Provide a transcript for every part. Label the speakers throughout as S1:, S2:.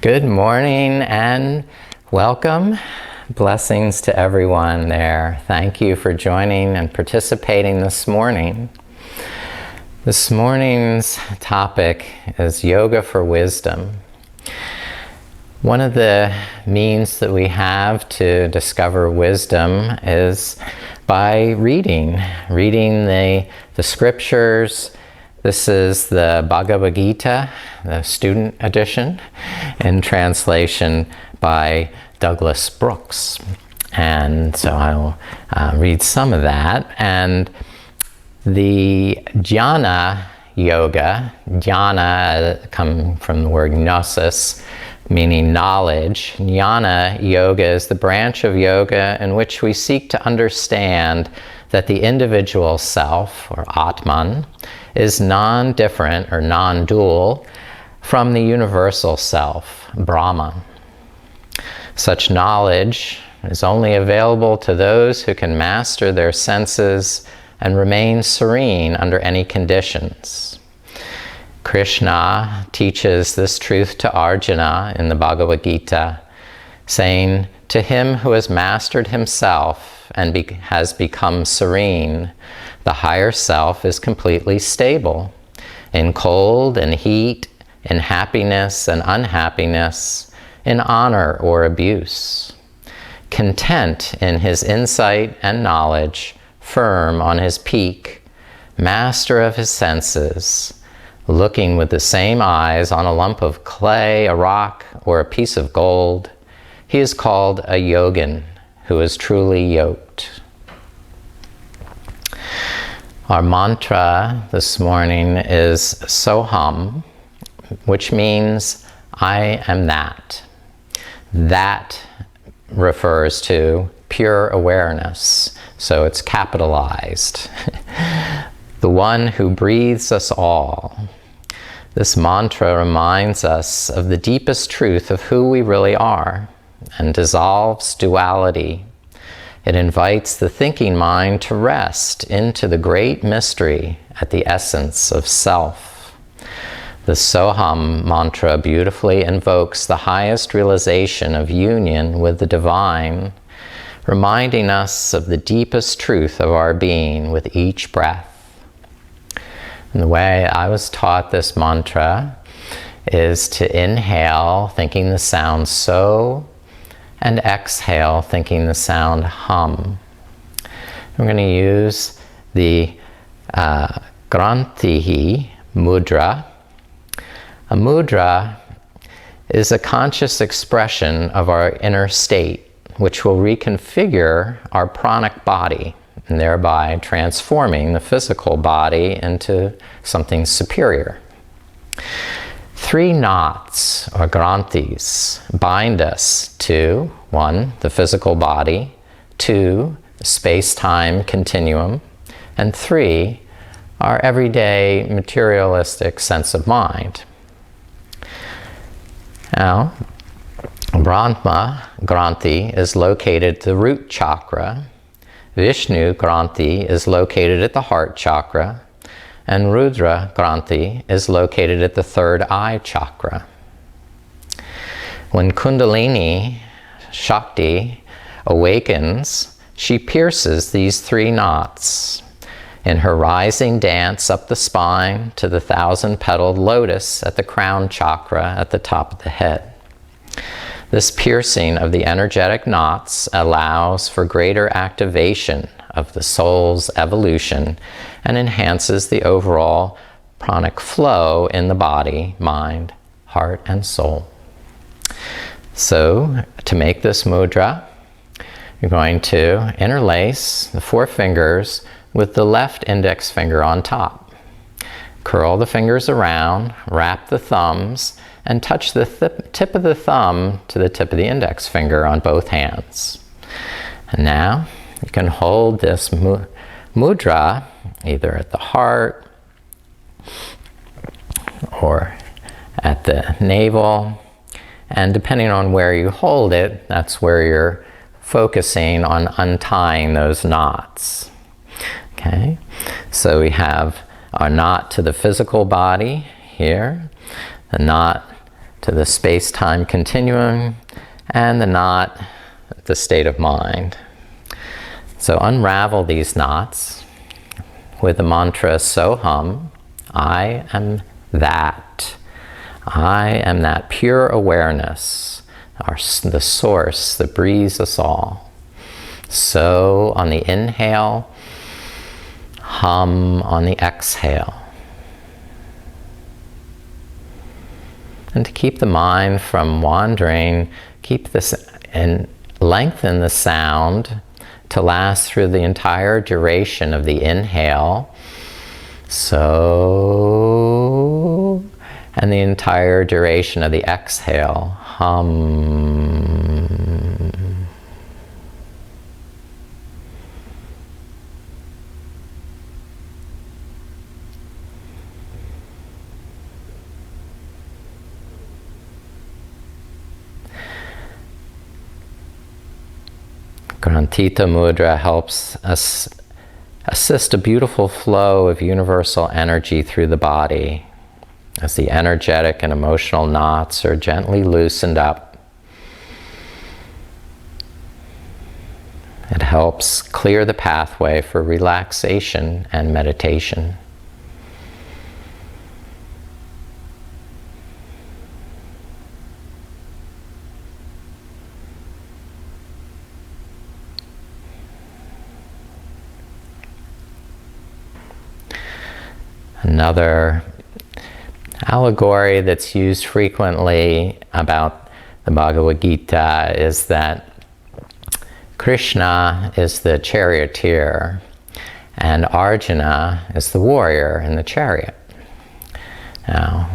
S1: Good morning and welcome. Blessings to everyone there. Thank you for joining and participating this morning. This morning's topic is yoga for wisdom. One of the means that we have to discover wisdom is by reading the scriptures. This is the Bhagavad Gita, the student edition, in translation by Douglas Brooks. And so I'll read some of that. And the Jnana Yoga, jnana come from the word gnosis, meaning knowledge. Jnana Yoga is the branch of yoga in which we seek to understand that the individual self, or Atman, is non-different or non-dual from the universal self, Brahman. Such knowledge is only available to those who can master their senses and remain serene under any conditions. Krishna teaches this truth to Arjuna in the Bhagavad Gita, saying, "To him who has mastered himself and has become serene, the higher self is completely stable. In cold and heat, in happiness and unhappiness, in honor or abuse. Content in his insight and knowledge, firm on his peak, master of his senses, looking with the same eyes on a lump of clay, a rock, or a piece of gold, he is called a yogin, who is truly yoked." Our mantra this morning is Soham, which means I am that. That refers to pure awareness, so it's capitalized. The one who breathes us all. This mantra reminds us of the deepest truth of who we really are and dissolves duality. It invites the thinking mind to rest into the great mystery at the essence of self. The Soham mantra beautifully invokes the highest realization of union with the divine, reminding us of the deepest truth of our being with each breath. And the way I was taught this mantra is to inhale, thinking the sound so, and exhale, thinking the sound hum. We're going to use the Granthi mudra. A mudra is a conscious expression of our inner state, which will reconfigure our pranic body, and thereby transforming the physical body into something superior. 3 knots, or granthis, bind us to 1, the physical body, 2, the space-time continuum, and 3, our everyday materialistic sense of mind. Now, Brahma Granthi is located at the root chakra, Vishnu Granthi is located at the heart chakra, and Rudra Granthi is located at the third eye chakra. When Kundalini Shakti awakens, she pierces these 3 knots in her rising dance up the spine to the 1,000-petaled lotus at the crown chakra at the top of the head. This piercing of the energetic knots allows for greater activation of the soul's evolution and enhances the overall pranic flow in the body, mind, heart, and soul. So, to make this mudra, you're going to interlace the 4 fingers with the left index finger on top. Curl the fingers around, wrap the thumbs, and touch the tip of the thumb to the tip of the index finger on both hands. And now you can hold this mudra either at the heart or at the navel, and depending on where you hold it, that's where you're focusing on untying those knots. Okay, so we have our knot to the physical body here, the knot to the space-time continuum, and the knot, the state of mind. So unravel these knots with the mantra Soham, I am that. I am that pure awareness, the source that breathes us all. So on the inhale, hum on the exhale. And to keep the mind from wandering, keep this and lengthen the sound to last through the entire duration of the inhale. So, and the entire duration of the exhale, hum. Grantita Mudra helps us assist a beautiful flow of universal energy through the body as the energetic and emotional knots are gently loosened up. It helps clear the pathway for relaxation and meditation. Another allegory that's used frequently about the Bhagavad Gita is that Krishna is the charioteer and Arjuna is the warrior in the chariot. Now,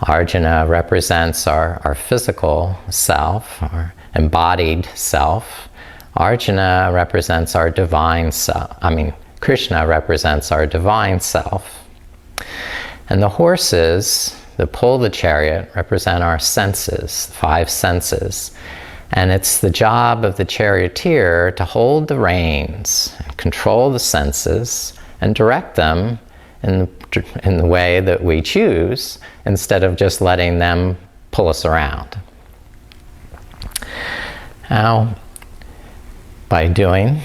S1: Arjuna represents our physical self, our embodied self. Arjuna represents our divine self. Krishna represents our divine self. And the horses that pull the chariot represent our senses, 5 senses. And it's the job of the charioteer to hold the reins, control the senses, and direct them in the way that we choose, instead of just letting them pull us around. Now, by doing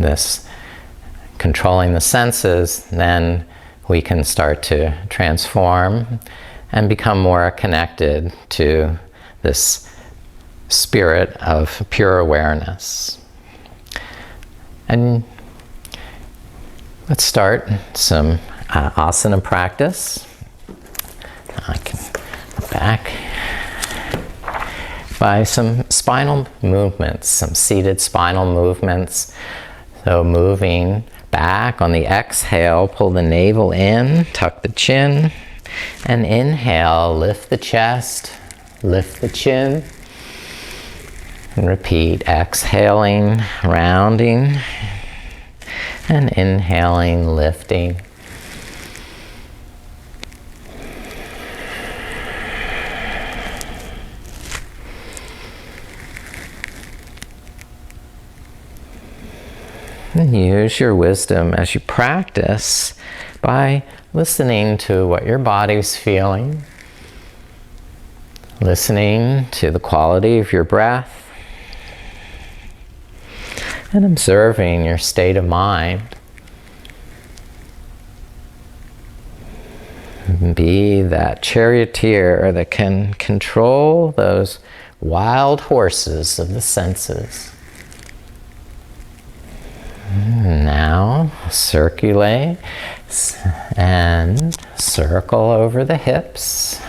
S1: this, controlling the senses, then we can start to transform and become more connected to this spirit of pure awareness. And let's start some asana practice. I can go back by some spinal movements, some seated spinal movements. So moving back on the exhale, pull the navel in, tuck the chin, and inhale, lift the chest, lift the chin, and repeat, exhaling, rounding, and inhaling, lifting. And use your wisdom as you practice by listening to what your body's feeling, listening to the quality of your breath, and observing your state of mind. Be that charioteer that can control those wild horses of the senses. Now circulate and circle over the hips.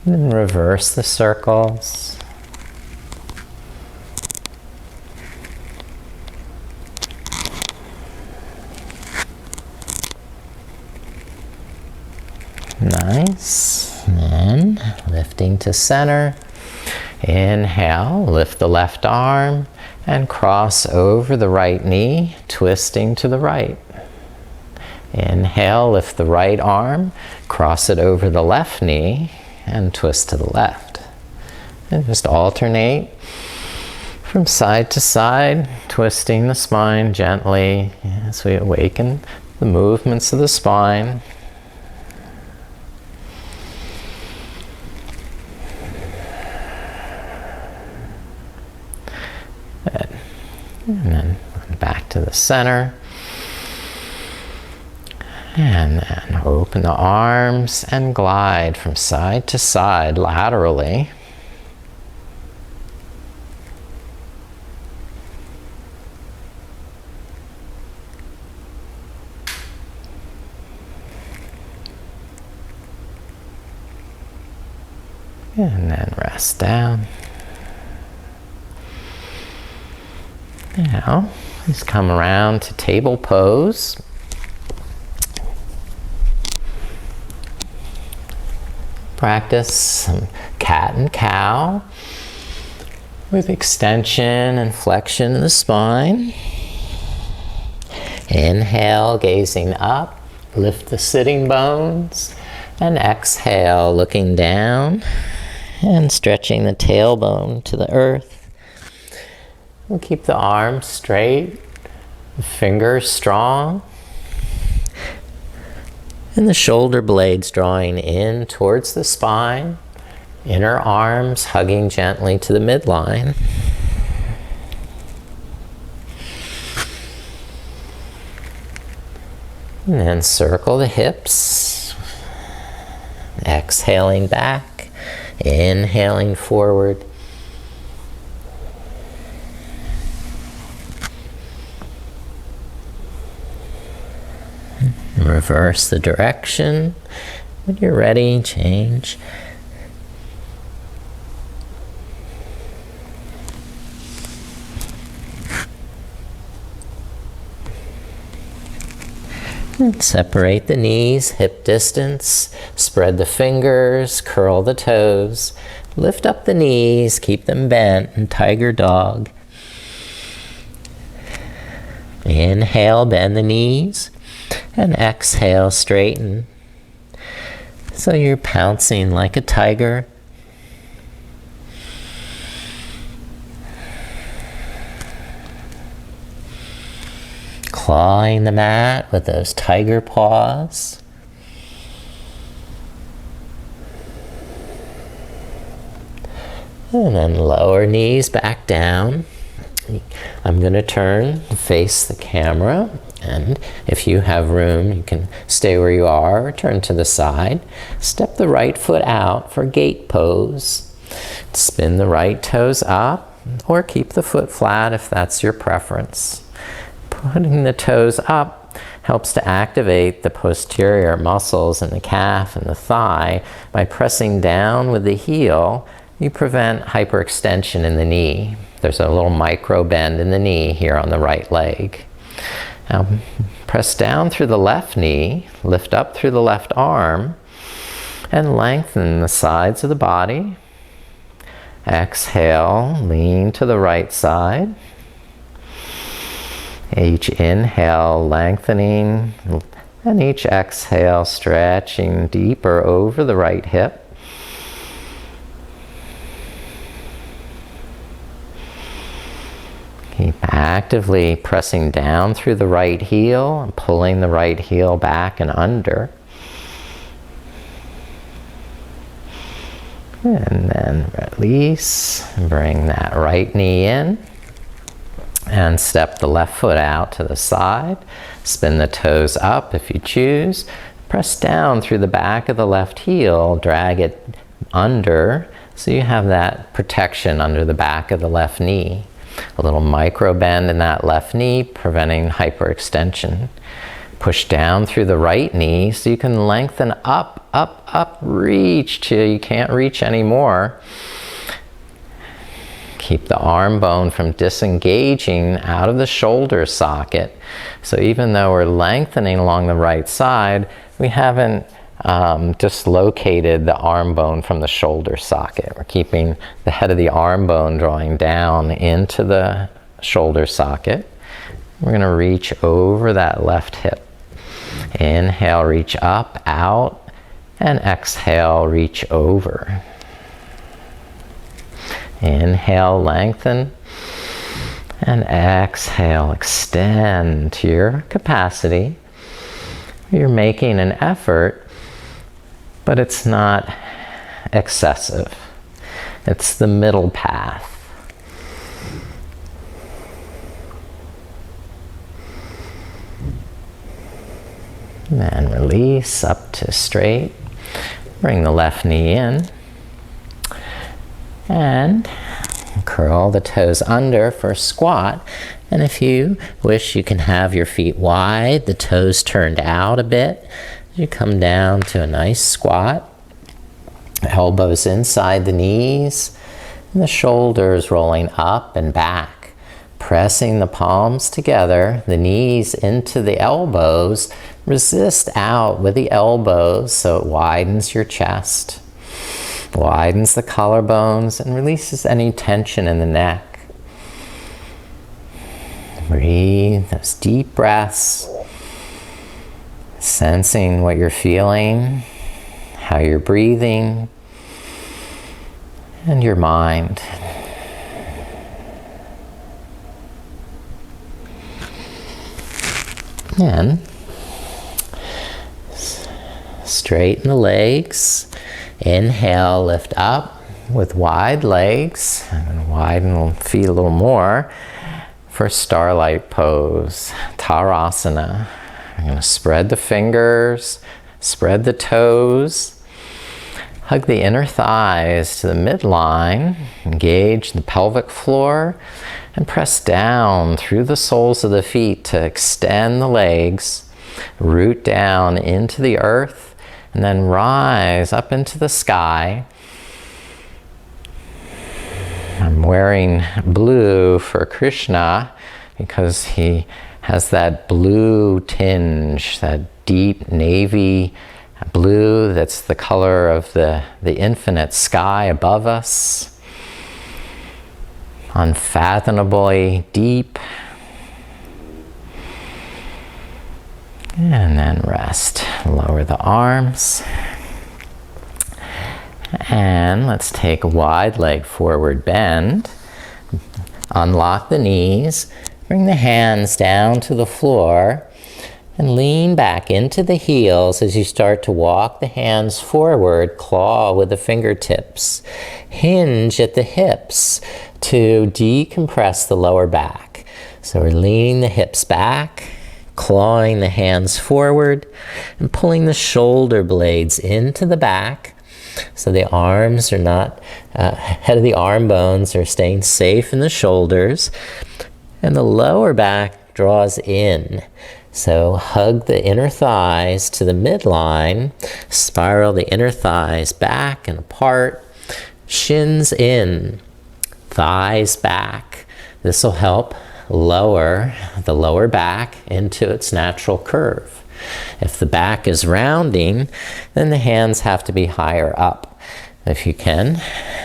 S1: And reverse the circles. Nice. And lifting to center. Inhale, lift the left arm and cross over the right knee, twisting to the right. Inhale, lift the right arm, cross it over the left knee, and twist to the left. And just alternate From side to side, twisting the spine gently as we awaken the movements of the spine. Good. And then back to the center. And then open the arms and glide from side to side laterally. And then rest down. Now, let's come around to table pose. Practice some cat and cow with extension and flexion of the spine. Inhale, gazing up, lift the sitting bones, and exhale, looking down and stretching the tailbone to the earth. We'll keep the arms straight, the fingers strong, and the shoulder blades drawing in towards the spine, inner arms hugging gently to the midline. And then circle the hips, exhaling back, inhaling forward. Reverse the direction. When you're ready, change. And separate the knees, hip distance. Spread the fingers, curl the toes. Lift up the knees, keep them bent in tiger dog. Inhale, bend the knees. And exhale, straighten. So you're pouncing like a tiger. Clawing the mat with those tiger paws. And then lower knees back down. I'm going to turn and face the camera. And if you have room, you can stay where you are or turn to the side. Step the right foot out for gate pose. Spin the right toes up or keep the foot flat if that's your preference. Putting the toes up helps to activate the posterior muscles in the calf and the thigh. By pressing down with the heel, you prevent hyperextension in the knee. There's a little micro bend in the knee here on the right leg. Now, press down through the left knee, lift up through the left arm, and lengthen the sides of the body. Exhale, lean to the right side. Each inhale, lengthening, and each exhale, stretching deeper over the right hip. Keep actively pressing down through the right heel and pulling the right heel back and under. And then release, bring that right knee in and step the left foot out to the side. Spin the toes up if you choose. Press down through the back of the left heel, drag it under so you have that protection under the back of the left knee. A little micro bend in that left knee, preventing hyperextension. Push down through the right knee so you can lengthen up, up, up, reach till you can't reach anymore. Keep the arm bone from disengaging out of the shoulder socket. So even though we're lengthening along the right side, we haven't dislocated the arm bone from the shoulder socket. We're keeping the head of the arm bone drawing down into the shoulder socket. We're going to reach over that left hip. Inhale, reach up, out, and exhale, reach over. Inhale, lengthen. And exhale, extend to your capacity. You're making an effort, but it's not excessive. It's the middle path. And then release up to straight. Bring the left knee in. And curl the toes under for squat. And if you wish, you can have your feet wide, the toes turned out a bit. You come down to a nice squat. Elbows inside the knees. And the shoulders rolling up and back. Pressing the palms together, the knees into the elbows. Resist out with the elbows so it widens your chest. Widens the collarbones and releases any tension in the neck. Breathe those deep breaths, sensing what you're feeling, how you're breathing, and your mind. And straighten the legs. Inhale, lift up with wide legs. I'm going to widen the feet a little more for starlight pose, Tadasana. I'm going to spread the fingers, spread the toes, hug the inner thighs to the midline, engage the pelvic floor, and press down through the soles of the feet to extend the legs, root down into the earth, and then rise up into the sky. I'm wearing blue for Krishna because he has that blue tinge, that deep navy blue that's the color of the infinite sky above us. Unfathomably deep. And then rest. Lower the arms. And let's take a wide leg forward bend. Unlock the knees. Bring the hands down to the floor. And lean back into the heels as you start to walk the hands forward. Claw with the fingertips. Hinge at the hips to decompress the lower back. So we're leaning the hips back. Clawing the hands forward and pulling the shoulder blades into the back so the arms are not, head of the arm bones are staying safe in the shoulders, and the lower back draws in. So hug the inner thighs to the midline, spiral the inner thighs back and apart, shins in, thighs back. This will help lower the lower back into its natural curve. If the back is rounding, then the hands have to be higher up. If you can,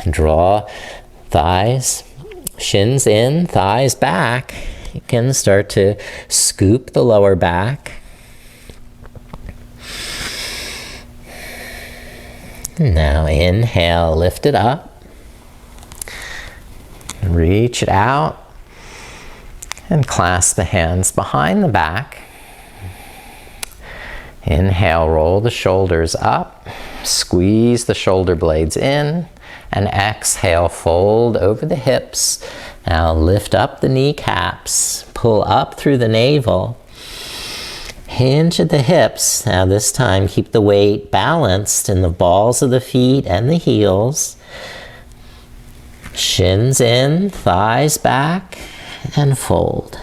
S1: draw thighs, shins in, thighs back. You can start to scoop the lower back. Now inhale, lift it up. Reach it out. And clasp the hands behind the back. Inhale, roll the shoulders up. Squeeze the shoulder blades in. And exhale, fold over the hips. Now lift up the kneecaps. Pull up through the navel. Hinge at the hips. Now this time, keep the weight balanced in the balls of the feet and the heels. Shins in, thighs back. And fold.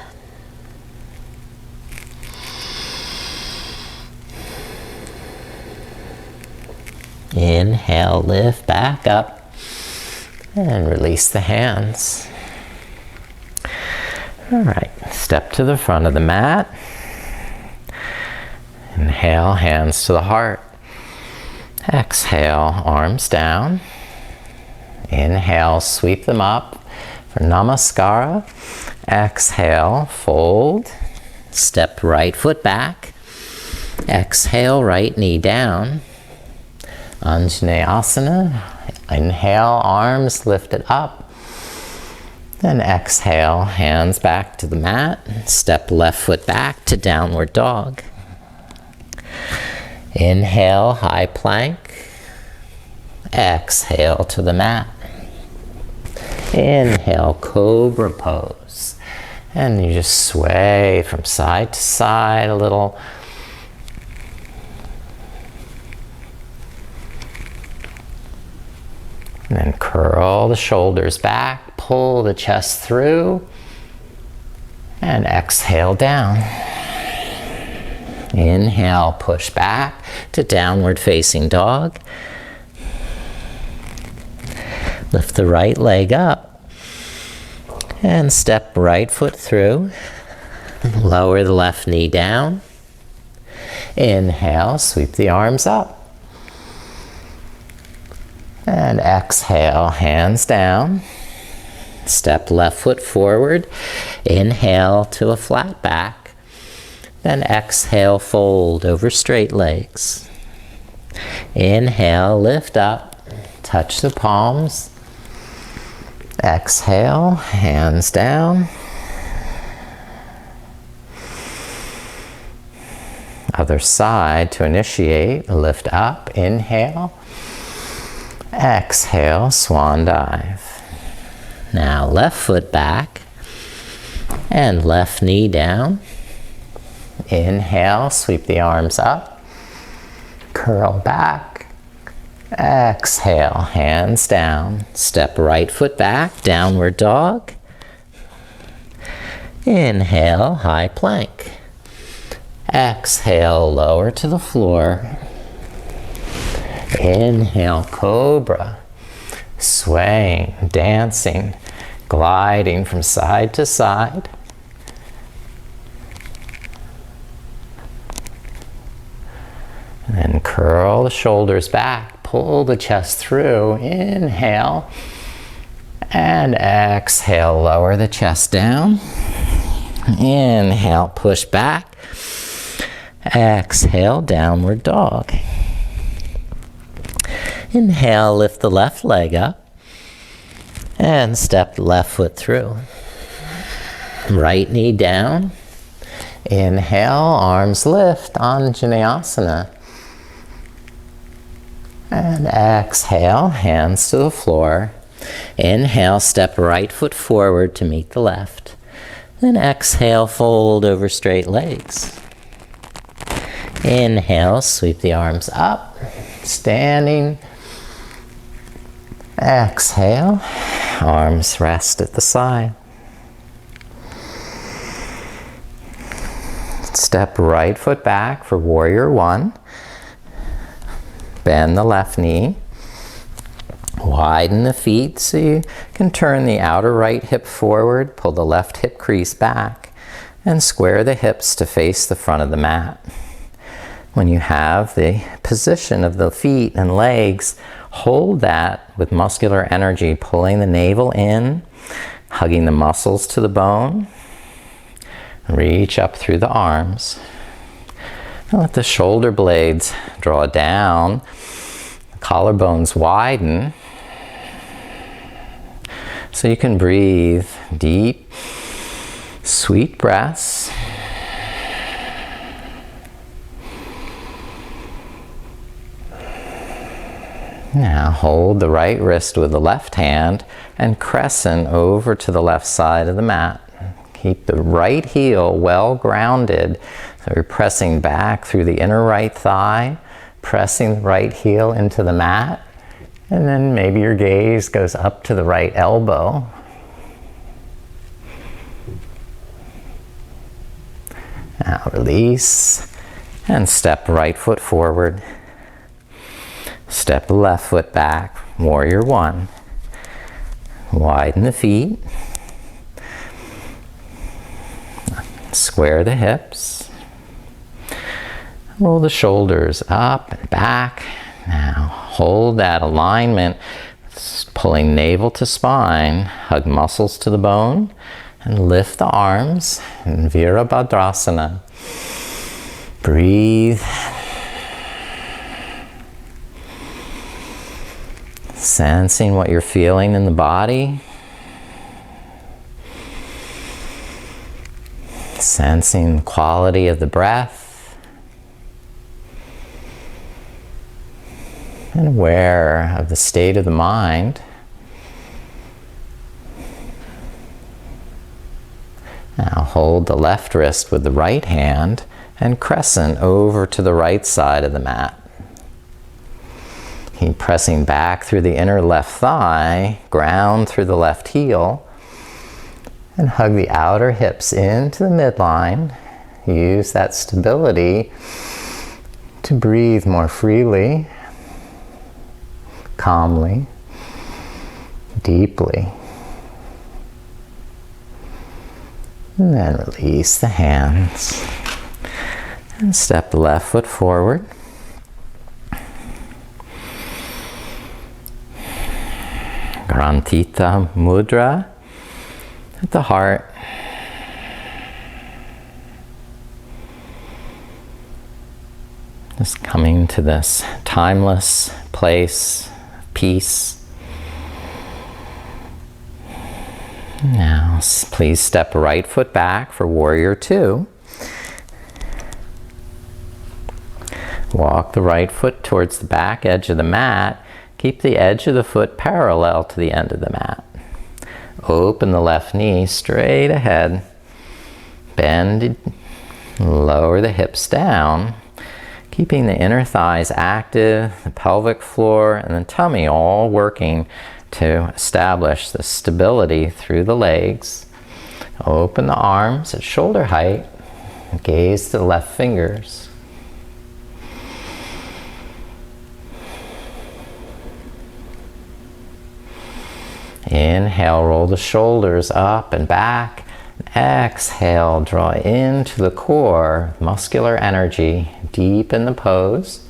S1: Inhale, lift back up and release the hands. All right, step to the front of the mat. Inhale, hands to the heart. Exhale, arms down. Inhale, sweep them up for Namaskara. Exhale, fold. Step right foot back. Exhale, right knee down. Anjaneyasana. Inhale, arms lifted up. Then exhale, hands back to the mat. Step left foot back to downward dog. Inhale, high plank. Exhale to the mat. Inhale, cobra pose. And you just sway from side to side a little. And then curl the shoulders back, pull the chest through, and exhale down. Inhale, push back to downward facing dog. Lift the right leg up and step right foot through. Lower the left knee down. Inhale, sweep the arms up. And exhale, hands down. Step left foot forward. Inhale to a flat back. Then exhale, fold over straight legs. Inhale, lift up. Touch the palms. Exhale, hands down. Other side to initiate. Lift up. Inhale. Exhale, swan dive. Now left foot back and left knee down. Inhale, sweep the arms up. Curl back. Exhale, hands down. Step right foot back, downward dog. Inhale, high plank. Exhale, lower to the floor. Inhale, cobra, swaying, dancing, gliding from side to side. And then curl the shoulders back, pull the chest through. Inhale, and exhale, lower the chest down. Inhale, push back. Exhale, downward dog. Inhale, lift the left leg up and step the left foot through. Right knee down. Inhale, arms lift, Anjaneyasana. And exhale, hands to the floor. Inhale, step right foot forward to meet the left. Then exhale, fold over straight legs. Inhale, sweep the arms up, standing. Exhale, arms rest at the side. Step right foot back for warrior one. Bend the left knee. Widen the feet so you can turn the outer right hip forward, pull the left hip crease back, and square the hips to face the front of the mat. When you have the position of the feet and legs, hold that with muscular energy, pulling the navel in, hugging the muscles to the bone. Reach up through the arms. And let the shoulder blades draw down, the collarbones widen, so you can breathe deep, sweet breaths. Now hold the right wrist with the left hand and crescent over to the left side of the mat. Keep the right heel well grounded. So you're pressing back through the inner right thigh, pressing the right heel into the mat, and then maybe your gaze goes up to the right elbow. Now release and step right foot forward. Step left foot back, warrior one. Widen the feet. Square the hips. Roll the shoulders up and back. Now hold that alignment, pulling navel to spine. Hug muscles to the bone and lift the arms in Virabhadrasana. Breathe. Sensing what you're feeling in the body. Sensing the quality of the breath and aware of the state of the mind. Now hold the left wrist with the right hand and crescent over to the right side of the mat. Keep pressing back through the inner left thigh, ground through the left heel, and hug the outer hips into the midline. Use that stability to breathe more freely, calmly, deeply. And then release the hands. And step the left foot forward. Grantita mudra at the heart. Just coming to this timeless place of peace. Now, please step right foot back for warrior two. Walk the right foot towards the back edge of the mat. Keep the edge of the foot parallel to the end of the mat. Open the left knee straight ahead. Bend, lower the hips down. Keeping the inner thighs active, the pelvic floor and the tummy all working to establish the stability through the legs. Open the arms at shoulder height. Gaze to the left fingers. Inhale, roll the shoulders up and back. Exhale, draw into the core, muscular energy, deepen the pose.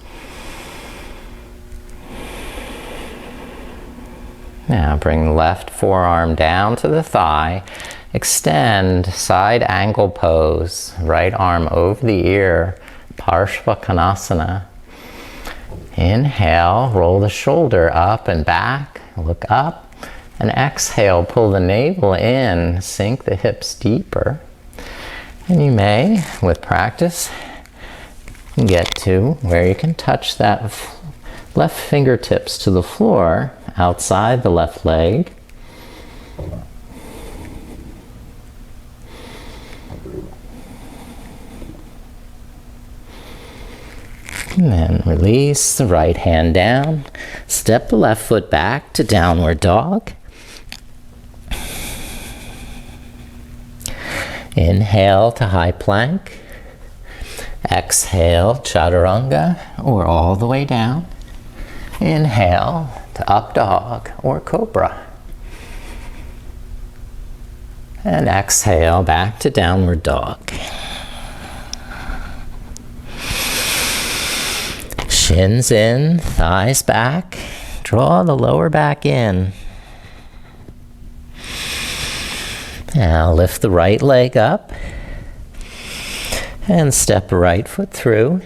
S1: Now bring the left forearm down to the thigh. Extend, side angle pose. Right arm over the ear, Parshvakonasana. Inhale, roll the shoulder up and back. Look up. And exhale, pull the navel in, sink the hips deeper. And you may, with practice, get to where you can touch that left fingertips to the floor outside the left leg. And then release the right hand down. Step the left foot back to downward dog. Inhale to high plank. Exhale, chaturanga, or all the way down. Inhale to up dog or cobra. And exhale back to downward dog. Shins in, thighs back. Draw the lower back in. Now lift the right leg up and step right foot through.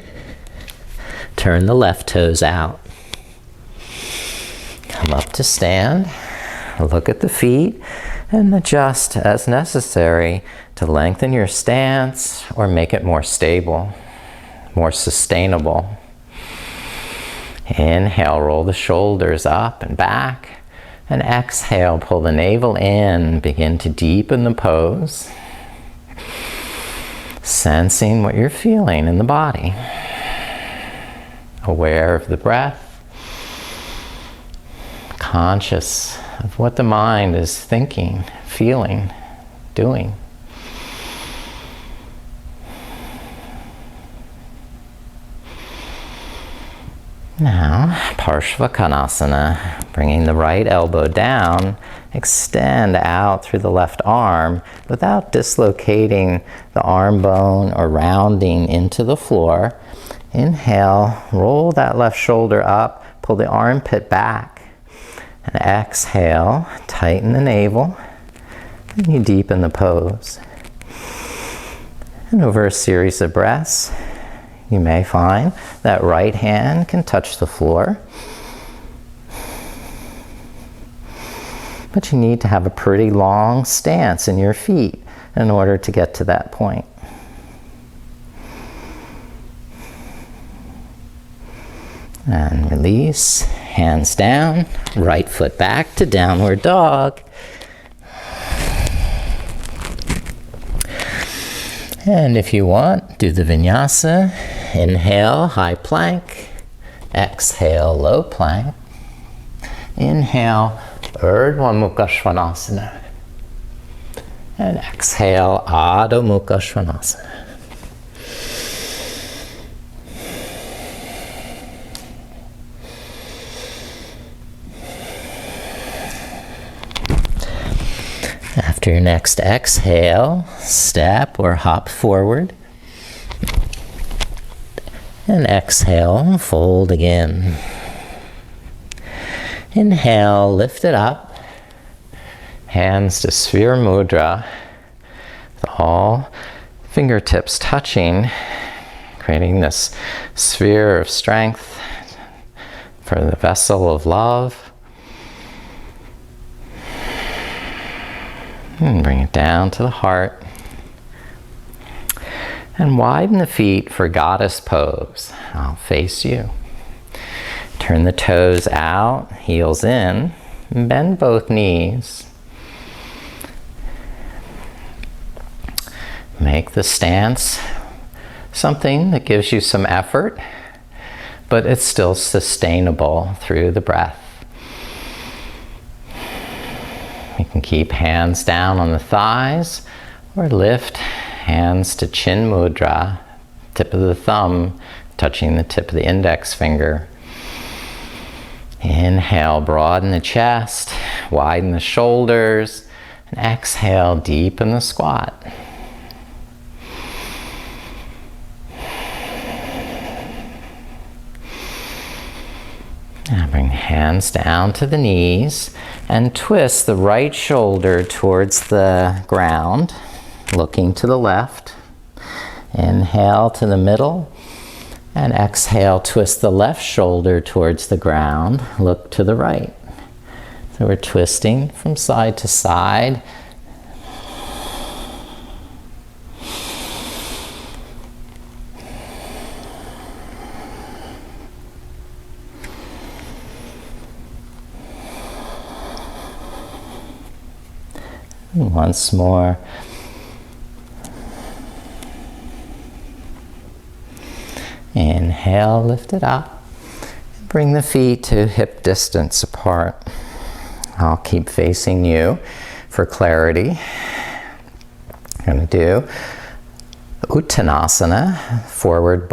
S1: Turn the left toes out. Come up to stand. Look at the feet and adjust as necessary to lengthen your stance or make it more stable, more sustainable. Inhale, roll the shoulders up and back. And exhale, pull the navel in, begin to deepen the pose. Sensing what you're feeling in the body. Aware of the breath. Conscious of what the mind is thinking, feeling, doing. Now, Parshvakonasana, bringing the right elbow down, extend out through the left arm without dislocating the arm bone or rounding into the floor. Inhale, roll that left shoulder up, pull the armpit back. And exhale, tighten the navel, and you deepen the pose. And over a series of breaths, you may find that right hand can touch the floor. But you need to have a pretty long stance in your feet in order to get to that point. And release, hands down, right foot back to downward dog. And if you want, do the vinyasa. Inhale, high plank. Exhale, low plank. Inhale, Urdhva Mukha Svanasana. And exhale, Adho Mukha Svanasana. After your next exhale, step or hop forward. And exhale, fold again. Inhale, lift it up. Hands to sphere mudra. With all fingertips touching, creating this sphere of strength for the vessel of love. And bring it down to the heart. And widen the feet for goddess pose. I'll face you. Turn the toes out, heels in, and bend both knees. Make the stance something that gives you some effort, but it's still sustainable through the breath. You can keep hands down on the thighs or lift hands to chin mudra, tip of the thumb touching the tip of the index finger. Inhale, broaden the chest, widen the shoulders, and exhale, deepen the squat. Now bring hands down to the knees and twist the right shoulder towards the ground, looking to the left. Inhale to the middle, and exhale, twist the left shoulder towards the ground, look to the right. So we're twisting from side to side. And once more. Inhale, lift it up. Bring the feet to hip distance apart. I'll keep facing you for clarity. I'm going to do Uttanasana, forward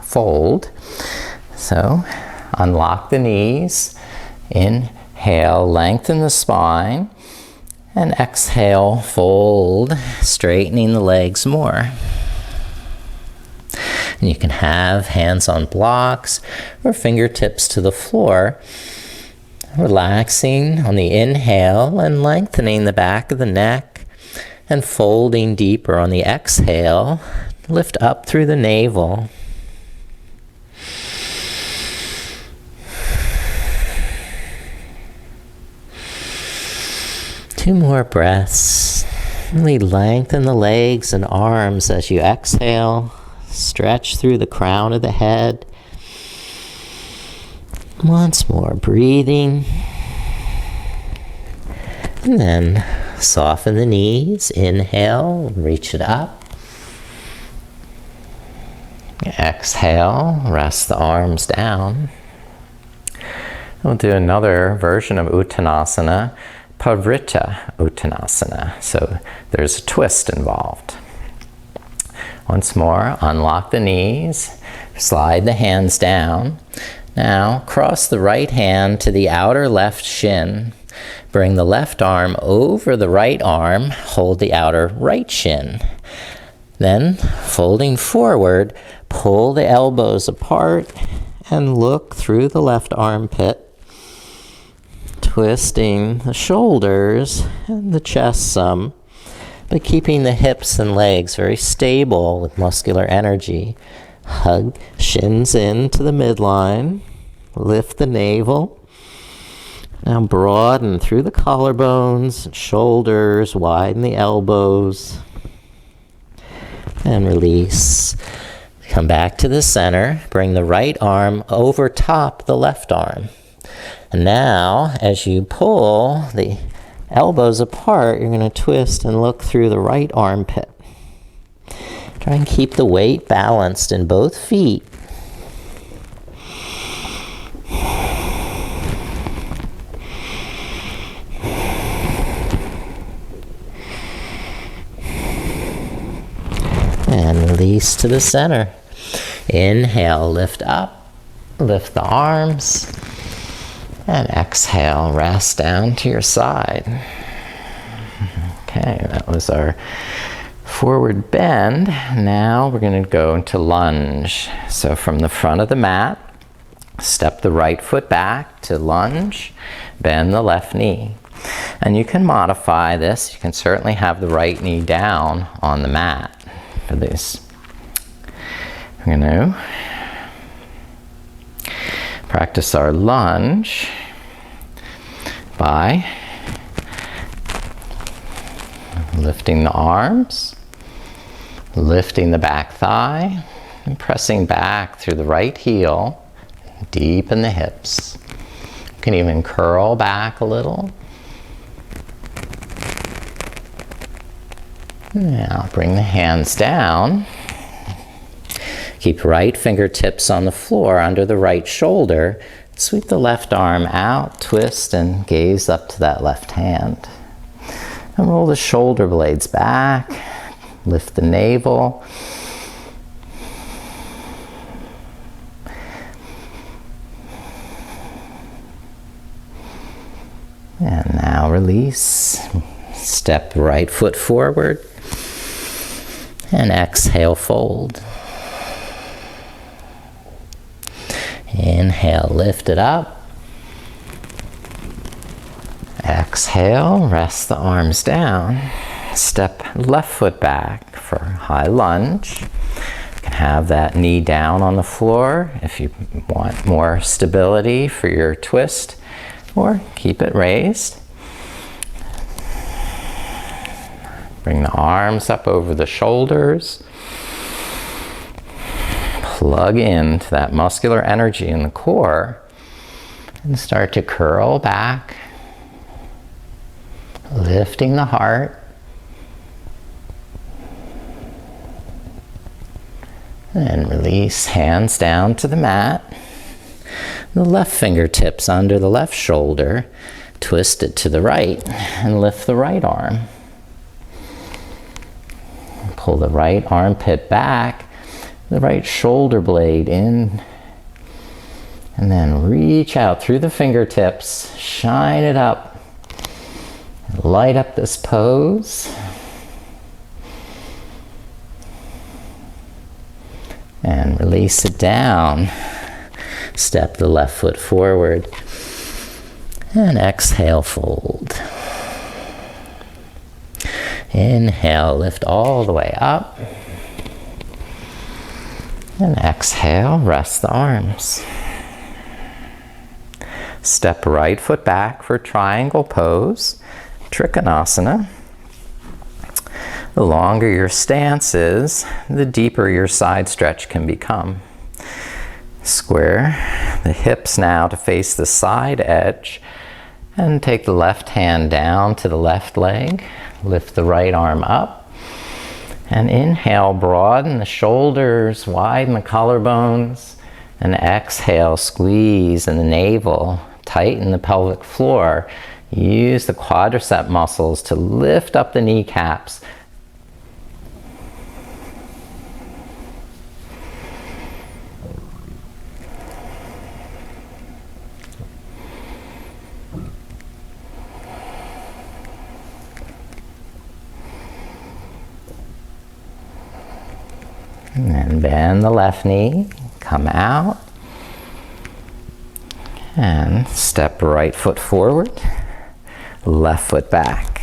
S1: fold. So unlock the knees. Inhale, lengthen the spine. And exhale, fold, straightening the legs more. And you can have hands on blocks or fingertips to the floor. Relaxing on the inhale and lengthening the back of the neck and folding deeper on the exhale. Lift up through the navel. Two more breaths. Really lengthen the legs and arms as you exhale. Stretch through the crown of the head. Once more, breathing. And then soften the knees. Inhale, reach it up. Exhale, rest the arms down. We'll do another version of Uttanasana, Parivrtta Uttanasana. So there's a twist involved. Once more, unlock the knees, slide the hands down. Now, cross the right hand to the outer left shin. Bring the left arm over the right arm, hold the outer right shin. Then, folding forward, pull the elbows apart and look through the left armpit, twisting the shoulders and the chest some, but keeping the hips and legs very stable with muscular energy. Hug shins in to the midline. Lift the navel. Now broaden through the collarbones and shoulders. Widen the elbows. And release. Come back to the center. Bring the right arm over top the left arm. And now, as you pull the elbows apart, you're going to twist and look through the right armpit. Try and keep the weight balanced in both feet. And release to the center. Inhale, lift up, lift the arms. And exhale, rest down to your side. Okay, that was our forward bend. Now we're going to go into lunge. So from the front of the mat, step the right foot back to lunge, bend the left knee. And you can modify this. You can certainly have the right knee down on the mat for this. We're going to practice our lunge by lifting the arms, lifting the back thigh, and pressing back through the right heel, deepen the hips. You can even curl back a little. Now bring the hands down. Keep right fingertips on the floor under the right shoulder. Sweep the left arm out, twist, and gaze up to that left hand. And roll the shoulder blades back. Lift the navel. And now release. Step right foot forward. And exhale, fold. Inhale, lift it up. Exhale, rest the arms down. Step left foot back for high lunge. You can have that knee down on the floor if you want more stability for your twist, or keep it raised. Bring the arms up over the shoulders. Plug into that muscular energy in the core and start to curl back, lifting the heart. And release, hands down to the mat. The left fingertips under the left shoulder, twist it to the right and lift the right arm. Pull the right armpit back. The right shoulder blade in, and then reach out through the fingertips, shine it up, light up this pose, and release it down. Step the left foot forward, and exhale, fold. Inhale, lift all the way up. And exhale, rest the arms. Step right foot back for triangle pose, Trikonasana. The longer your stance is, the deeper your side stretch can become. Square the hips now to face the side edge, and take the left hand down to the left leg. Lift the right arm up. And inhale, broaden the shoulders, widen the collarbones. And exhale, squeeze in the navel, tighten the pelvic floor. Use the quadricep muscles to lift up the kneecaps. And then bend the left knee, come out, and step right foot forward, left foot back,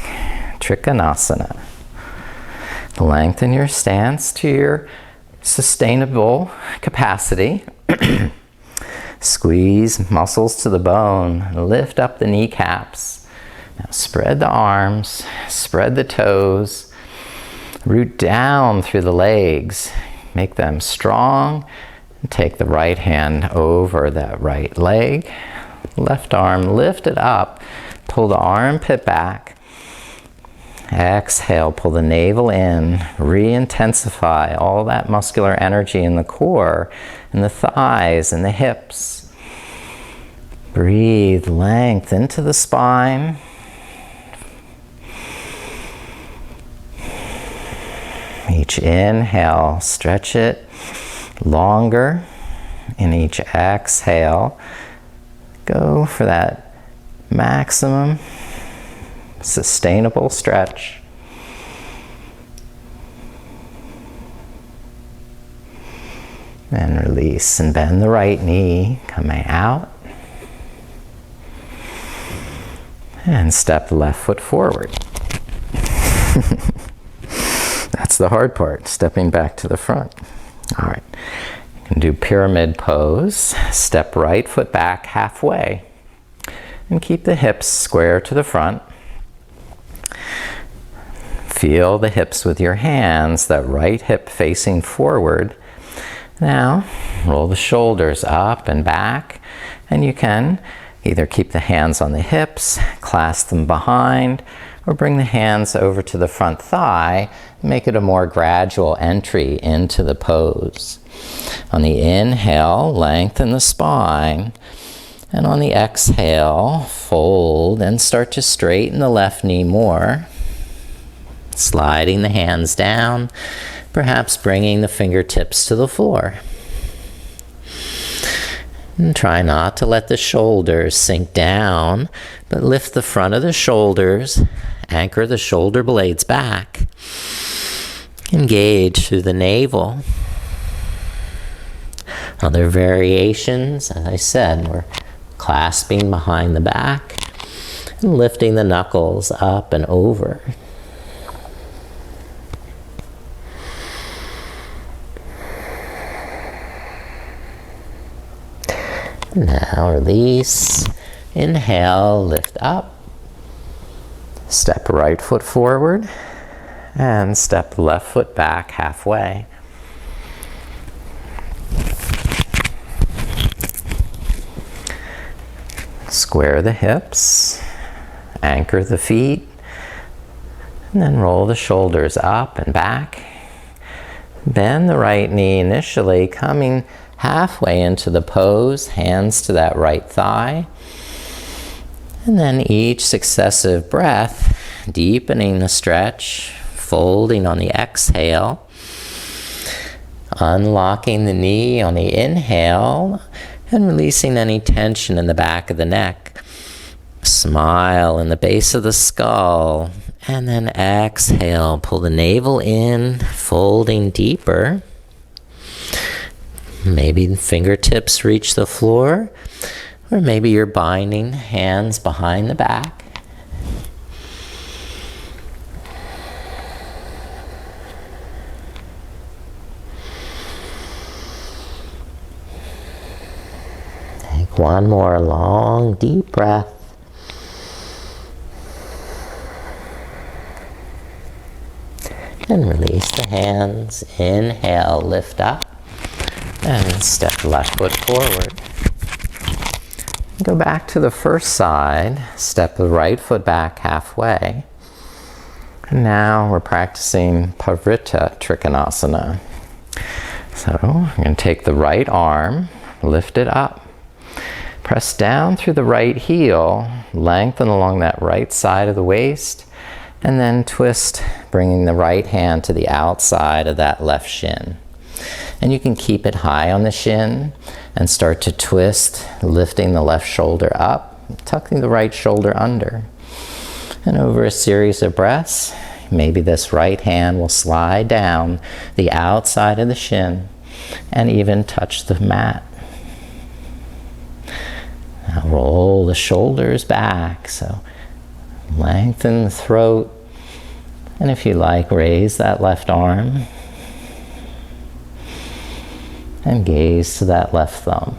S1: Trikonasana. Lengthen your stance to your sustainable capacity. Squeeze muscles to the bone, lift up the kneecaps. Now spread the arms, spread the toes, root down through the legs. make them strong. Take the right hand over that right leg. Left arm, lift it up. Pull the armpit back. Exhale, pull the navel in. Re-intensify all that muscular energy in the core, in the thighs, and the hips. Breathe length into the spine. Each inhale, stretch it longer. In each exhale, go for that maximum sustainable stretch. And release and bend the right knee, coming out. And step the left foot forward. That's the hard part, stepping back to the front. All right, you can do pyramid pose. Step right foot back halfway. And keep the hips square to the front. Feel the hips with your hands, that right hip facing forward. Now, roll the shoulders up and back, and you can either keep the hands on the hips, clasp them behind, or bring the hands over to the front thigh, make it a more gradual entry into the pose. On the inhale, lengthen the spine, and on the exhale, fold and start to straighten the left knee more. Sliding the hands down, perhaps bringing the fingertips to the floor. And try not to let the shoulders sink down, but lift the front of the shoulders, anchor the shoulder blades back, engage through the navel. Other variations, as I said, we're clasping behind the back and lifting the knuckles up and over. Now release, inhale, lift up, step right foot forward, and step left foot back halfway. Square the hips, anchor the feet, and then roll the shoulders up and back. Bend the right knee initially, coming halfway into the pose, hands to that right thigh. And then each successive breath, deepening the stretch, folding on the exhale, unlocking the knee on the inhale, and releasing any tension in the back of the neck. Smile in the base of the skull, and then exhale, pull the navel in, folding deeper. Maybe the fingertips reach the floor, or maybe you're binding hands behind the back. Take one more long, deep breath. And release the hands. Inhale, lift up. And step left foot forward. Go back to the first side. Step the right foot back halfway. And now we're practicing Parivrtta Trikonasana. So I'm going to take the right arm, lift it up. Press down through the right heel, lengthen along that right side of the waist, and then twist, bringing the right hand to the outside of that left shin. And you can keep it high on the shin and start to twist, lifting the left shoulder up, tucking the right shoulder under. And over a series of breaths, maybe this right hand will slide down the outside of the shin and even touch the mat. Now roll the shoulders back, so lengthen the throat. And if you like, raise that left arm. And gaze to that left thumb.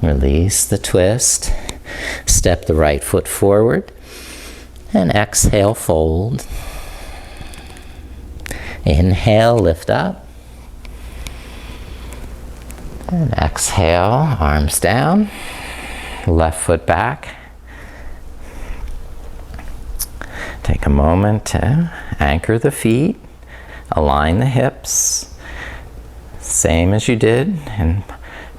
S1: Release the twist. Step the right foot forward and exhale, fold. Inhale, lift up. And exhale, arms down. Left foot back. Take a moment to anchor the feet, align the hips, same as you did in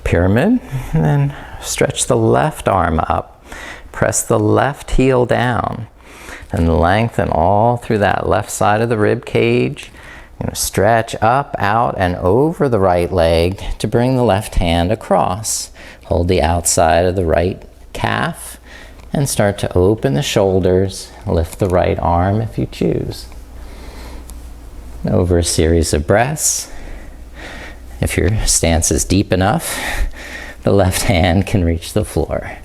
S1: pyramid, and then stretch the left arm up. Press the left heel down and lengthen all through that left side of the rib cage. Stretch up, out, and over the right leg to bring the left hand across. Hold the outside of the right calf and start to open the shoulders. Lift the right arm if you choose. Over a series of breaths, if your stance is deep enough, the left hand can reach the floor.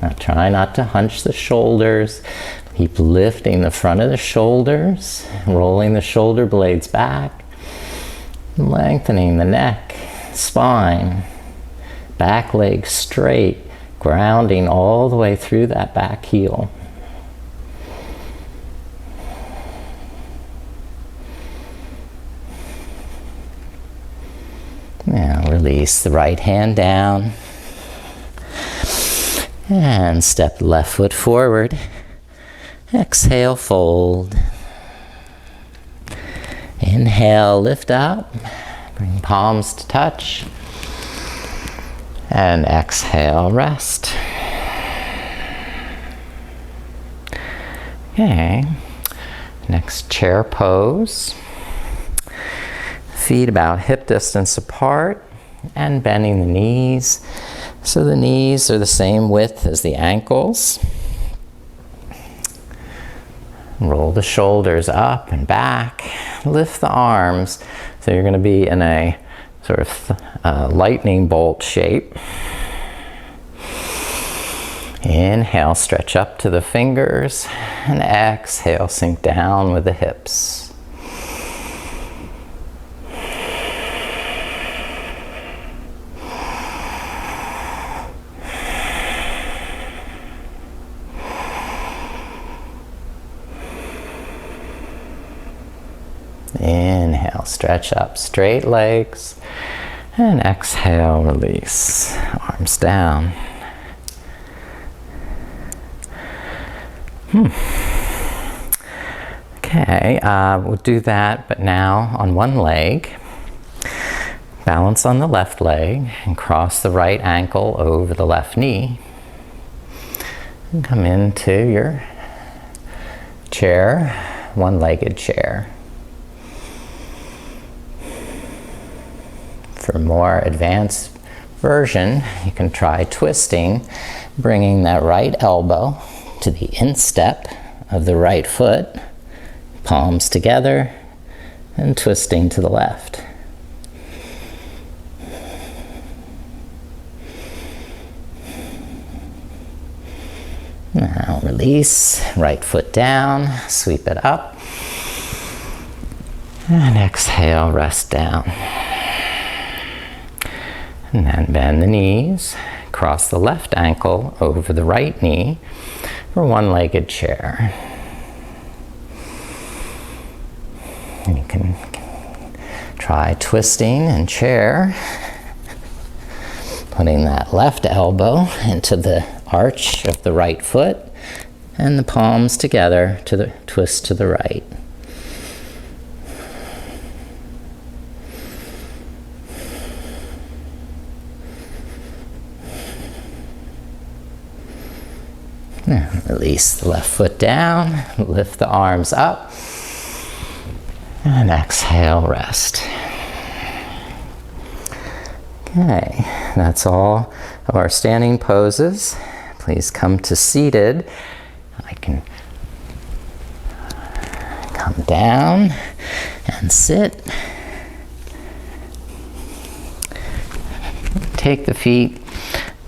S1: Now try not to hunch the shoulders. Keep lifting the front of the shoulders, rolling the shoulder blades back, lengthening the neck, spine, back leg straight, grounding all the way through that back heel. Now release the right hand down and step the left foot forward. Exhale, fold. Inhale, lift up. Bring palms to touch. And exhale, rest. Okay. Next, chair pose. Feet about hip distance apart and bending the knees. So the knees are the same width as the ankles. Roll the shoulders up and back. Lift the arms. So you're going to be in a sort of lightning bolt shape. Inhale, stretch up to the fingers. And exhale, sink down with the hips. Inhale, stretch up, straight legs, and exhale, release, arms down. Okay, we'll do that, but now on one leg. Balance on the left leg and cross the right ankle over the left knee. And come into your chair, one-legged chair. For a more advanced version, you can try twisting, bringing that right elbow to the instep of the right foot, palms together, and twisting to the left. Now release, right foot down, sweep it up, and exhale, rest down. And then bend the knees, cross the left ankle over the right knee for one-legged chair. And you can try twisting and chair, putting that left elbow into the arch of the right foot and the palms together to the twist to the right. Now release the left foot down, lift the arms up, and exhale, rest. Okay, that's all of our standing poses. Please come to seated. I can come down and sit. Take the feet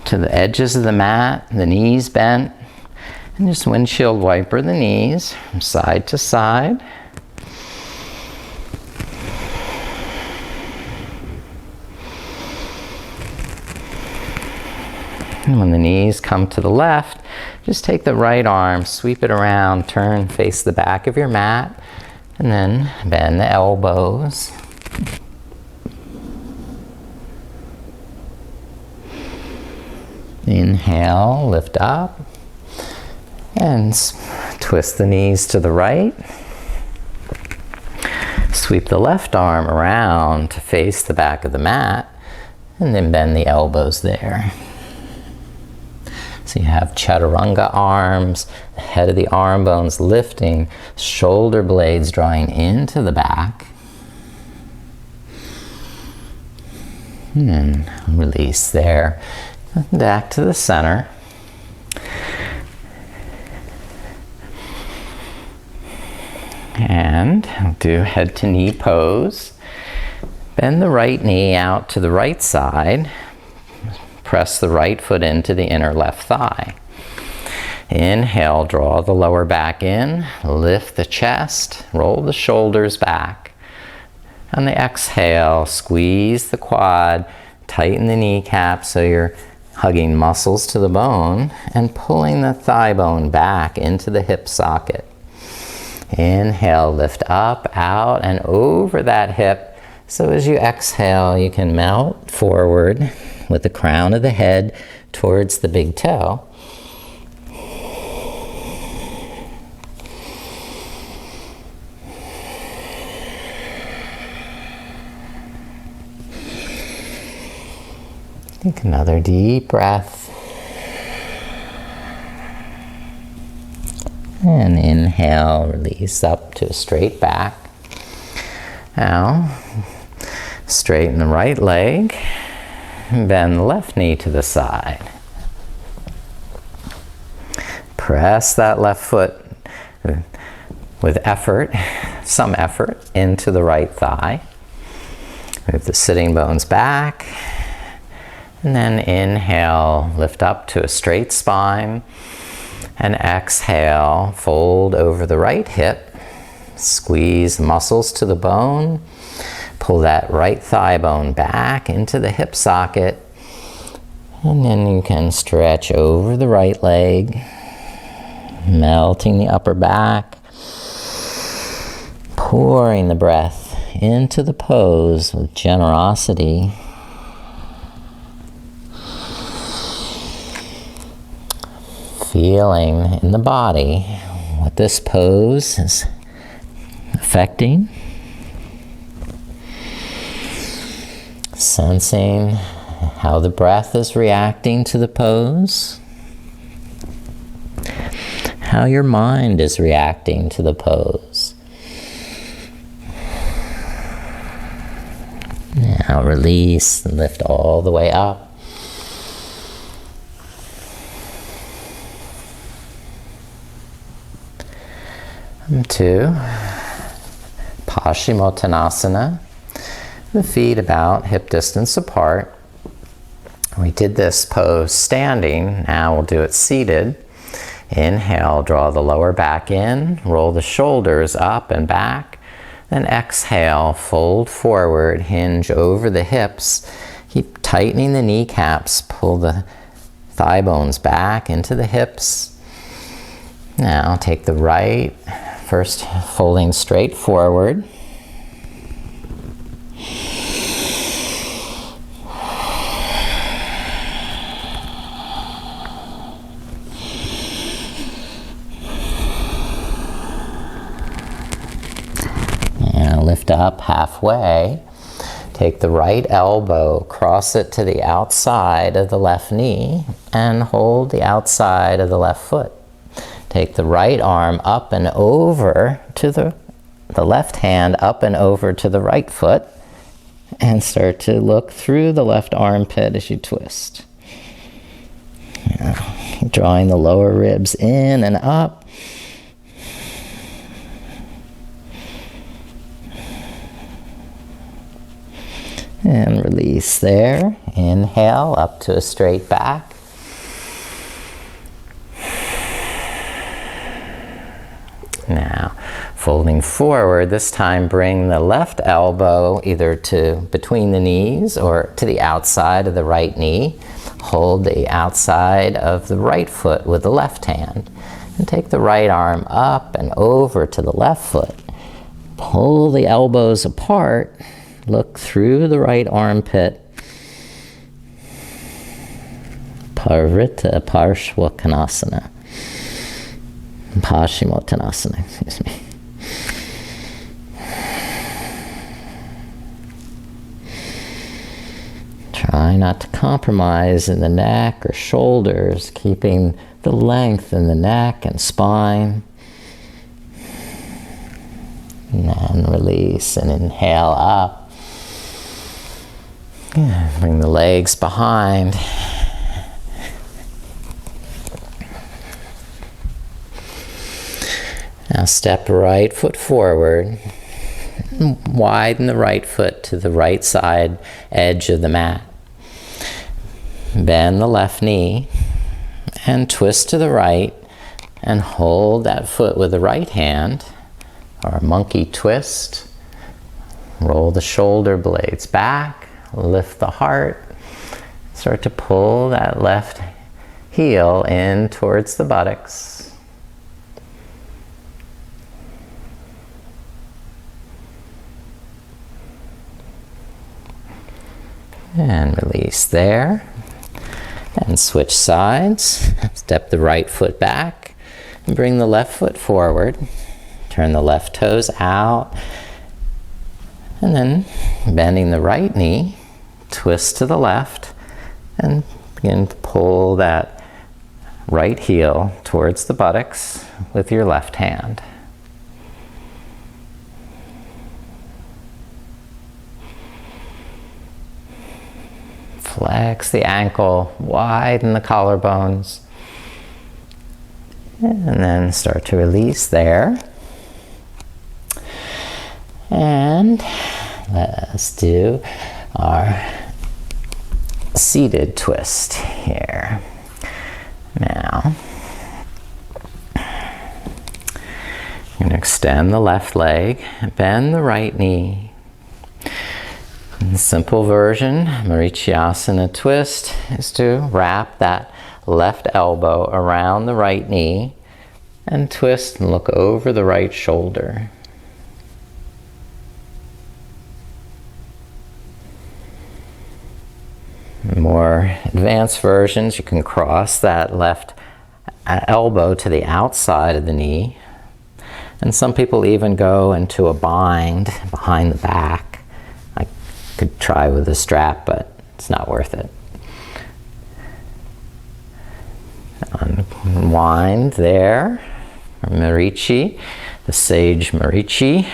S1: to the edges of the mat, the knees bent, and just windshield wiper the knees from side to side. When the knees come to the left, just take the right arm, sweep it around, turn, face the back of your mat, and then bend the elbows. Inhale, lift up, and twist the knees to the right. Sweep the left arm around to face the back of the mat, and then bend the elbows there. So you have chaturanga arms, the head of the arm bones lifting, shoulder blades drawing into the back. And then release there. Back to the center. And I'll do head to knee pose. Bend the right knee out to the right side. Press the right foot into the inner left thigh. Inhale, draw the lower back in, lift the chest, roll the shoulders back. On the exhale, squeeze the quad, tighten the kneecap so you're hugging muscles to the bone and pulling the thigh bone back into the hip socket. Inhale, lift up, out, and over that hip. So as you exhale, you can melt forward with the crown of the head towards the big toe. Take another deep breath. And inhale, release up to a straight back. Now, straighten the right leg. Bend the left knee to the side. Press that left foot with effort, some effort, into the right thigh. Move the sitting bones back. And then inhale, lift up to a straight spine. And exhale, fold over the right hip. Squeeze the muscles to the bone. Pull that right thigh bone back into the hip socket. And then you can stretch over the right leg, melting the upper back, pouring the breath into the pose with generosity. Feeling in the body what this pose is affecting. Sensing how the breath is reacting to the pose. How your mind is reacting to the pose. Now release and lift all the way up. To Paschimottanasana, the feet about hip distance apart. We did this pose standing, now we'll do it seated. Inhale, draw the lower back in, roll the shoulders up and back. Then exhale, fold forward, hinge over the hips. Keep tightening the kneecaps, pull the thigh bones back into the hips. Now take the right, first folding straight forward. And lift up halfway. Take the right elbow, cross it to the outside of the left knee, and hold the outside of the left foot. Take the right arm up and over to the left hand up and over to the right foot, and start to look through the left armpit as you twist. Drawing the lower ribs in and up. And release there. Inhale up to a straight back. Now, folding forward, this time bring the left elbow either to between the knees or to the outside of the right knee. hold the outside of the right foot with the left hand. And take the right arm up and over to the left foot. Pull the elbows apart. Look through the right armpit. Parvrita Parshvakonasana. Paschimottanasana, excuse me. Try not to compromise in the neck or shoulders, keeping the length in the neck and spine. And then release and inhale up. Yeah, bring the legs behind. Now step right foot forward. Widen the right foot to the right side edge of the mat. Bend the left knee and twist to the right and hold that foot with the right hand, or monkey twist. Roll the shoulder blades back, lift the heart, start to pull that left heel in towards the buttocks. And release there. And switch sides. Step the right foot back and bring the left foot forward. Turn the left toes out. And then bending the right knee, twist to the left and begin to pull that right heel towards the buttocks with your left hand. Flex the ankle, widen the collarbones, and then start to release there. And let's do our seated twist here. Now, you're going to extend the left leg, bend the right knee. The simple version, Marichyasana twist, is to wrap that left elbow around the right knee and twist and look over the right shoulder. More advanced versions, you can cross that left elbow to the outside of the knee. And some people even go into a bind behind the back. Could try with a strap, but it's not worth it. Unwind there, Marichi, the sage Marichi,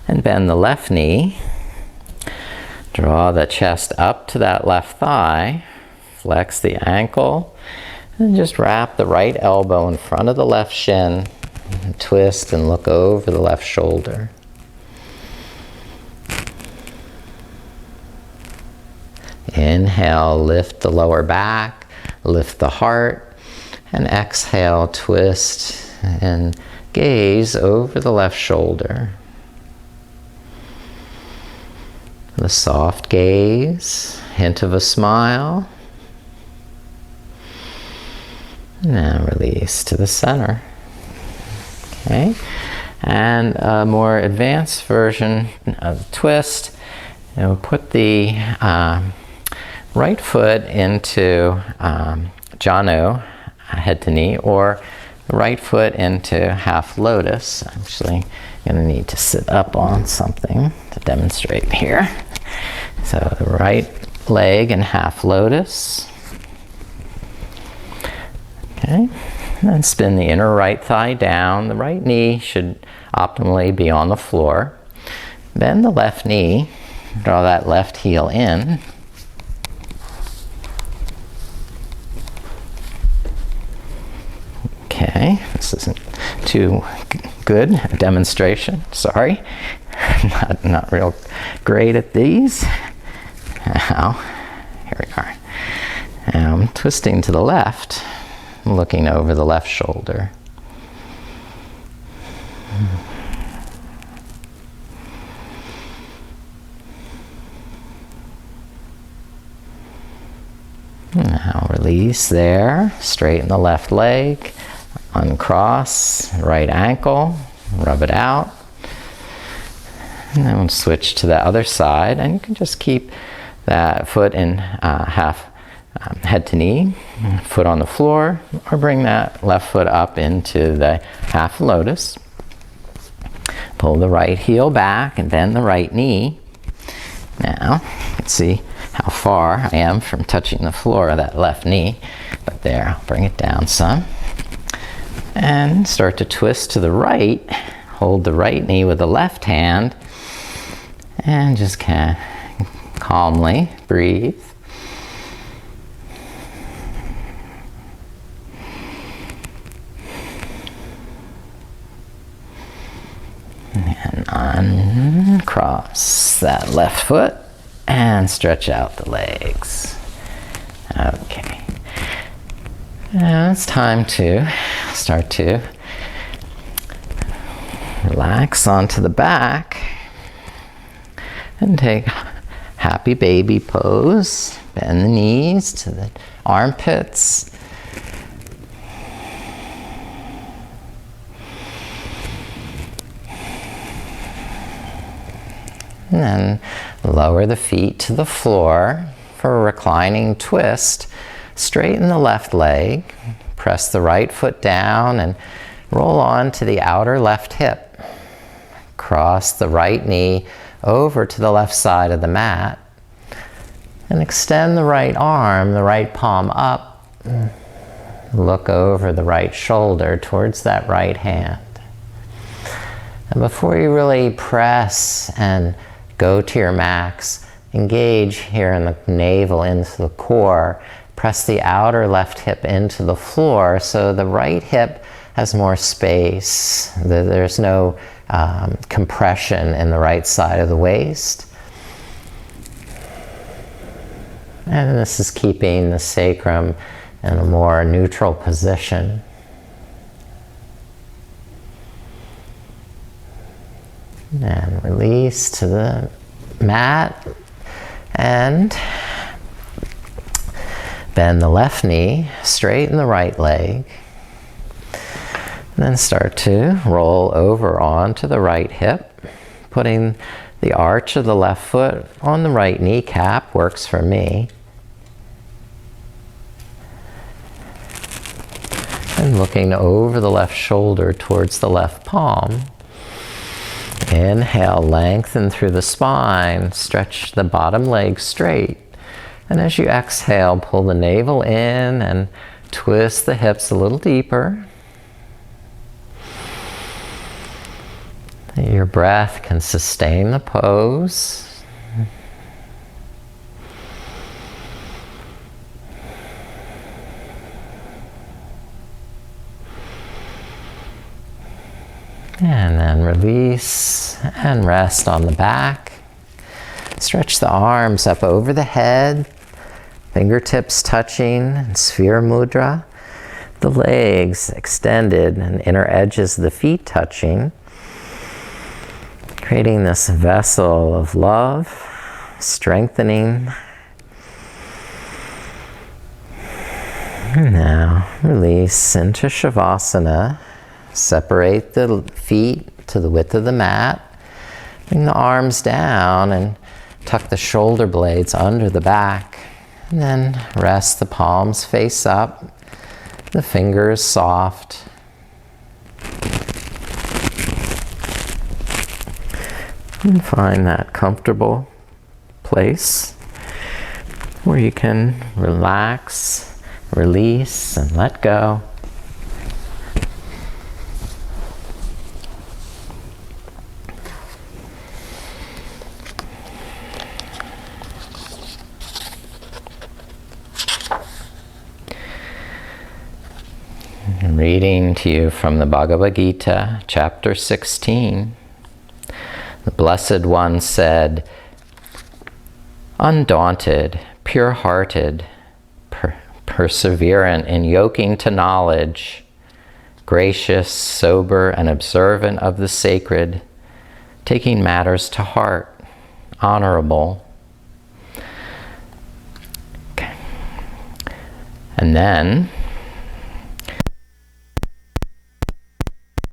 S1: and bend the left knee. Draw the chest up to that left thigh, flex the ankle, and just wrap the right elbow in front of the left shin, and twist and look over the left shoulder. Inhale, lift the lower back, lift the heart, and exhale, twist and gaze over the left shoulder. The soft gaze, hint of a smile. Now release to the center. Okay, and a more advanced version of the twist. Put the right foot into Janu, head to knee, or the right foot into half lotus. Actually, I'm going to need to sit up on something to demonstrate here. So the right leg in half lotus. Okay, and then spin the inner right thigh down. The right knee should optimally be on the floor. Bend the left knee, draw that left heel in. Okay, this isn't too good a demonstration, sorry. not real great at these. Now, here we are. Now I'm twisting to the left, looking over the left shoulder. Now release there. Straighten the left leg. Uncross right ankle. Rub it out. And then we'll switch to the other side. And you can just keep that foot in half head to knee, foot on the floor, or bring that left foot up into the half lotus. Pull the right heel back and bend the right knee. Now, let's see how far I am from touching the floor of that left knee. But there, I'll bring it down some. And start to twist to the right. Hold the right knee with the left hand. And just kind of calmly breathe. And uncross that left foot and stretch out the legs. Okay. Now it's time to start to relax onto the back and take happy baby pose. Bend the knees to the armpits. And then lower the feet to the floor for a reclining twist. Straighten the left leg. Press the right foot down and roll on to the outer left hip. Cross the right knee over to the left side of the mat. And extend the right arm, the right palm up. Look over the right shoulder towards that right hand. And before you really press and go to your max, engage here in the navel into the core. Press the outer left hip into the floor so the right hip has more space. There's no compression in the right side of the waist. And this is keeping the sacrum in a more neutral position. And release to the mat and bend the left knee, straighten the right leg, and then start to roll over onto the right hip, putting the arch of the left foot on the right kneecap. Works for me. And looking over the left shoulder towards the left palm. Inhale, lengthen through the spine, stretch the bottom leg straight. And as you exhale, pull the navel in and twist the hips a little deeper. Your breath can sustain the pose. And then release and rest on the back. Stretch the arms up over the head, fingertips touching in sphere mudra. The legs extended and inner edges of the feet touching. Creating this vessel of love, strengthening. And now release into Shavasana. Separate the feet to the width of the mat. Bring the arms down and tuck the shoulder blades under the back. And then rest the palms face up. The fingers soft. And find that comfortable place where you can relax, release, and let go. Reading to you from the Bhagavad Gita, chapter 16. The Blessed One said, undaunted, pure-hearted, perseverant in yoking to knowledge, gracious, sober, and observant of the sacred, taking matters to heart, honorable, And then